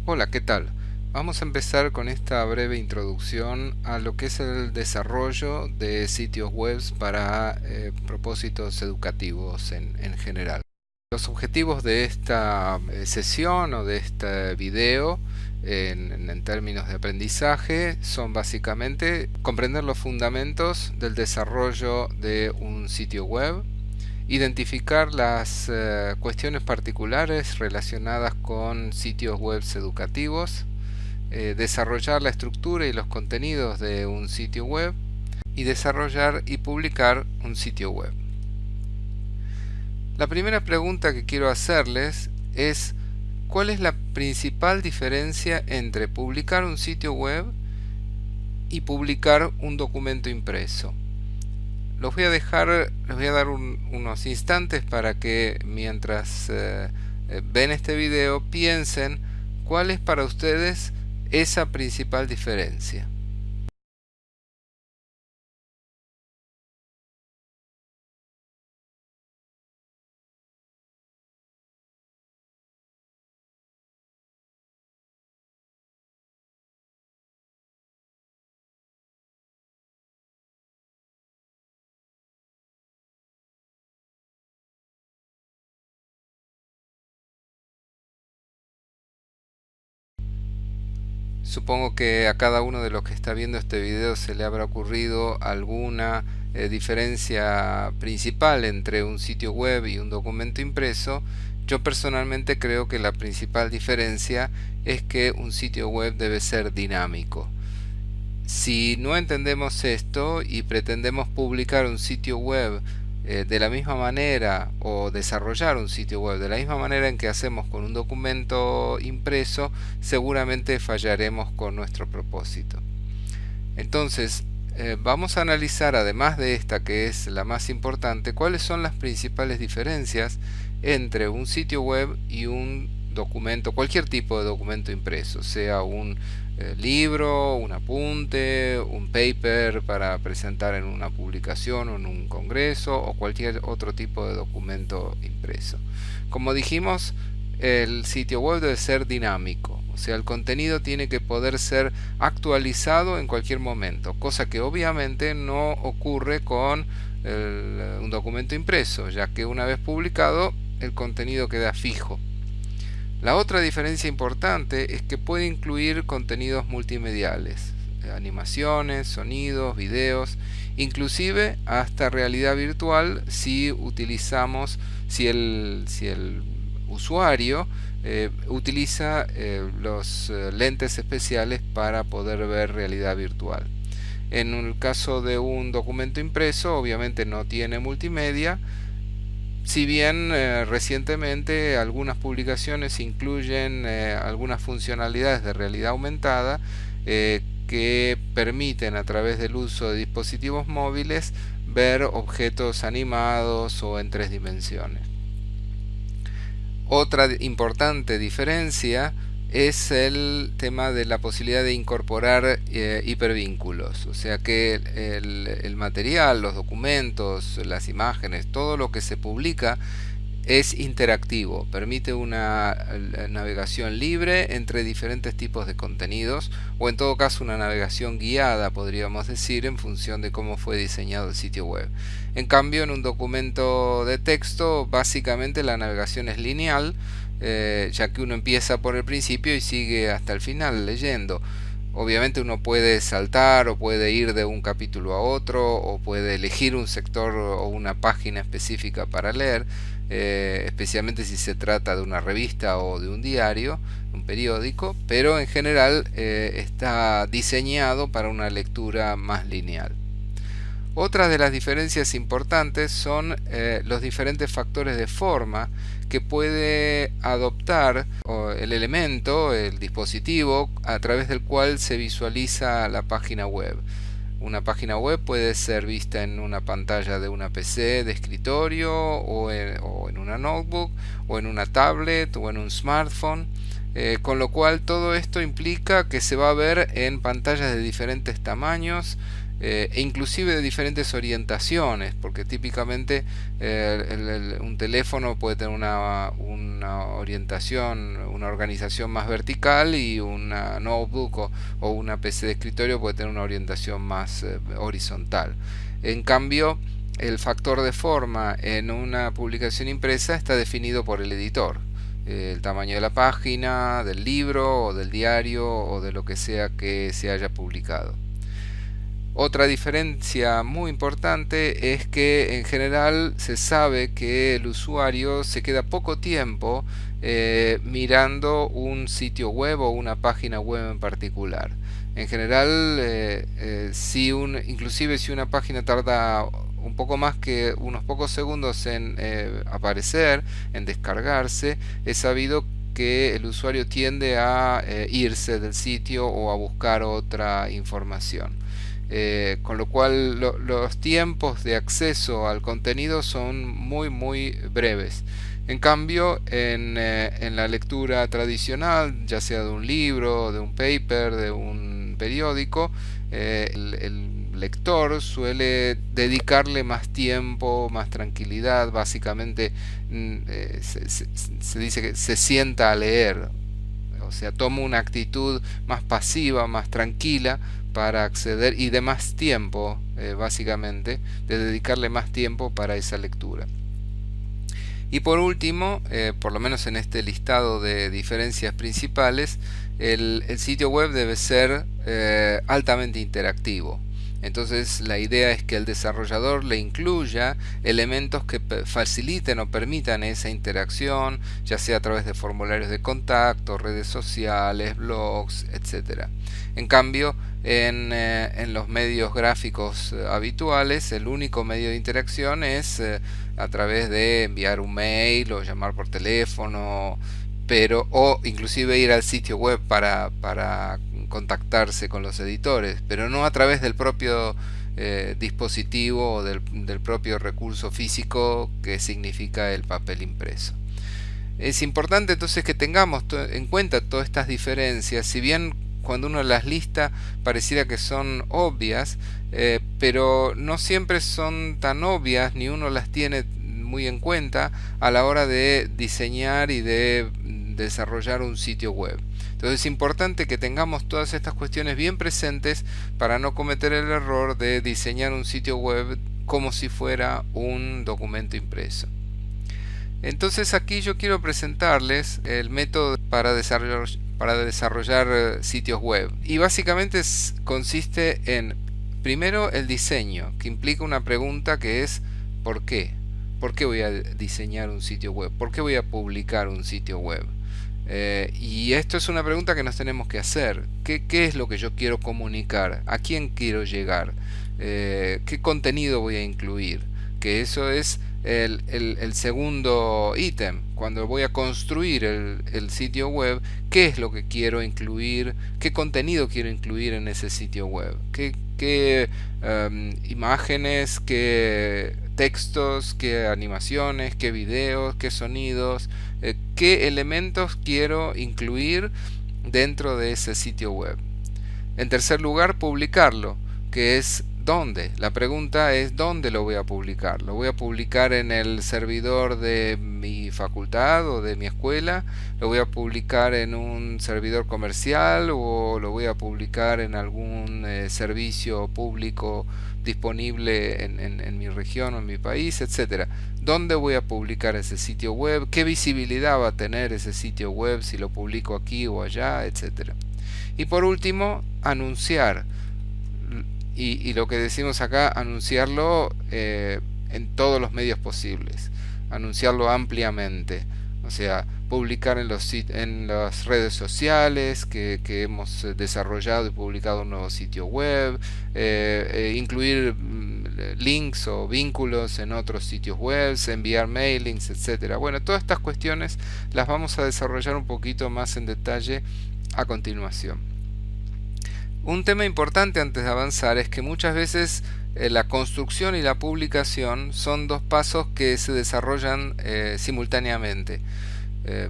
Hola, ¿qué tal? Vamos a empezar con esta breve introducción a lo que es el desarrollo de sitios web para propósitos educativos en general. Los objetivos de esta sesión o de este video en términos de aprendizaje son básicamente comprender los fundamentos del desarrollo de un sitio web, identificar las cuestiones particulares relacionadas con sitios web educativos, desarrollar la estructura y los contenidos de un sitio web y desarrollar y publicar un sitio web. La primera pregunta que quiero hacerles es: ¿cuál es la principal diferencia entre publicar un sitio web y publicar un documento impreso? Les voy a dar unos instantes para que mientras ven este video piensen cuál es para ustedes esa principal diferencia. Supongo que a cada uno de los que está viendo este video se le habrá ocurrido alguna diferencia principal entre un sitio web y un documento impreso. Yo personalmente creo que la principal diferencia es que un sitio web debe ser dinámico. Si no entendemos esto y pretendemos publicar un sitio web de la misma manera o desarrollar un sitio web de la misma manera en que hacemos con un documento impreso, seguramente fallaremos con nuestro propósito. Entonces, vamos a analizar, además de esta que es la más importante, cuáles son las principales diferencias entre un sitio web y un documento, cualquier tipo de documento impreso, sea un libro, un apunte, un paper para presentar en una publicación o en un congreso o cualquier otro tipo de documento impreso. Como dijimos, el sitio web debe ser dinámico, o sea, el contenido tiene que poder ser actualizado en cualquier momento, cosa que obviamente no ocurre con un documento impreso, ya que una vez publicado el contenido queda fijo. La otra diferencia importante es que puede incluir contenidos multimediales, animaciones, sonidos, videos, inclusive hasta realidad virtual si el usuario utiliza los lentes especiales para poder ver realidad virtual. En el caso de un documento impreso, obviamente no tiene multimedia. Si bien recientemente algunas publicaciones incluyen algunas funcionalidades de realidad aumentada que permiten, a través del uso de dispositivos móviles, ver objetos animados o en 3 dimensiones. Otra importante diferencia es el tema de la posibilidad de incorporar hipervínculos, o sea que el material, los documentos, las imágenes, todo lo que se publica es interactivo, permite una navegación libre entre diferentes tipos de contenidos, o en todo caso una navegación guiada, podríamos decir, en función de cómo fue diseñado el sitio web. En cambio, en un documento de texto, básicamente la navegación es lineal, ya que uno empieza por el principio y sigue hasta el final leyendo. Obviamente uno puede saltar o puede ir de un capítulo a otro o puede elegir un sector o una página específica para leer, especialmente si se trata de una revista o de un diario, un periódico, pero en general está diseñado para una lectura más lineal. Otras de las diferencias importantes son los diferentes factores de forma que puede adoptar el elemento, el dispositivo, a través del cual se visualiza la página web. Una página web puede ser vista en una pantalla de una PC de escritorio o en una notebook o en una tablet o en un smartphone. Con lo cual todo esto implica que se va a ver en pantallas de diferentes tamaños, e inclusive de diferentes orientaciones, porque típicamente un teléfono puede tener una orientación, una organización más vertical, y una notebook o una PC de escritorio puede tener una orientación más horizontal. En cambio, el factor de forma en una publicación impresa está definido por el editor. El tamaño de la página, del libro o del diario o de lo que sea que se haya publicado. Otra diferencia muy importante es que en general se sabe que el usuario se queda poco tiempo mirando un sitio web o una página web en particular. En general, inclusive si una página tarda un poco más que unos pocos segundos en aparecer, en descargarse, es sabido que el usuario tiende a irse del sitio o a buscar otra información. Con lo cual los tiempos de acceso al contenido son muy breves. En cambio, en la lectura tradicional, ya sea de un libro, de un paper, de un periódico, el lector suele dedicarle más tiempo, más tranquilidad. Básicamente se dice que se sienta a leer, o sea, toma una actitud más pasiva, más tranquila para acceder, y de más tiempo, básicamente, de dedicarle más tiempo para esa lectura. Y por último, por lo menos en este listado de diferencias principales, el sitio web debe ser altamente interactivo. Entonces la idea es que el desarrollador le incluya elementos que faciliten o permitan esa interacción, ya sea a través de formularios de contacto, redes sociales, blogs, etc. En cambio, en los medios gráficos habituales, el único medio de interacción es a través de enviar un mail o llamar por teléfono, o inclusive ir al sitio web para contactarse con los editores, pero no a través del propio dispositivo o del propio recurso físico que significa el papel impreso. Es importante entonces que tengamos en cuenta todas estas diferencias, si bien cuando uno las lista pareciera que son obvias, pero no siempre son tan obvias, ni uno las tiene muy en cuenta a la hora de diseñar y de desarrollar un sitio web. Entonces es importante que tengamos todas estas cuestiones bien presentes para no cometer el error de diseñar un sitio web como si fuera un documento impreso. Entonces aquí yo quiero presentarles el método para desarrollar sitios web, y básicamente consiste en, primero, el diseño, que implica una pregunta que es ¿por qué? ¿Por qué voy a diseñar un sitio web? ¿Por qué voy a publicar un sitio web? Y esto es una pregunta que nos tenemos que hacer. ¿Qué es lo que yo quiero comunicar? ¿A quién quiero llegar? ¿Qué contenido voy a incluir? Que eso es el segundo ítem. Cuando voy a construir el sitio web, ¿qué es lo que quiero incluir? ¿Qué contenido quiero incluir en ese sitio web? ¿Qué imágenes, qué textos, qué animaciones, qué videos, qué sonidos, qué elementos quiero incluir dentro de ese sitio web? En tercer lugar, publicarlo, que es ¿dónde? La pregunta es ¿dónde lo voy a publicar? ¿Lo voy a publicar en el servidor de mi facultad o de mi escuela? ¿Lo voy a publicar en un servidor comercial o lo voy a publicar en algún servicio público disponible en mi región o en mi país, etcétera? ¿Dónde voy a publicar ese sitio web? ¿Qué visibilidad va a tener ese sitio web si lo publico aquí o allá, etcétera? Y por último, anunciar. Y lo que decimos acá, anunciarlo en todos los medios posibles, anunciarlo ampliamente, o sea, publicar en las redes sociales que hemos desarrollado y publicado un nuevo sitio web, incluir links o vínculos en otros sitios web, enviar mailings, etcétera. Bueno, todas estas cuestiones las vamos a desarrollar un poquito más en detalle a continuación. Un tema importante antes de avanzar es que muchas veces la construcción y la publicación son dos pasos que se desarrollan simultáneamente.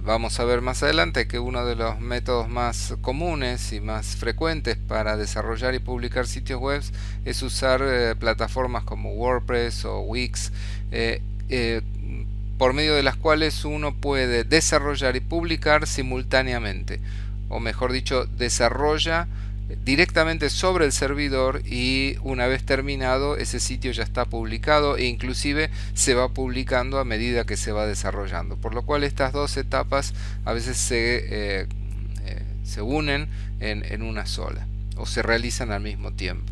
Vamos a ver más adelante que uno de los métodos más comunes y más frecuentes para desarrollar y publicar sitios web es usar plataformas como WordPress o Wix, eh, eh, por medio de las cuales uno puede desarrollar y publicar simultáneamente, o mejor dicho, desarrolla directamente sobre el servidor y una vez terminado ese sitio ya está publicado e inclusive se va publicando a medida que se va desarrollando, por lo cual estas dos etapas a veces se unen en una sola o se realizan al mismo tiempo.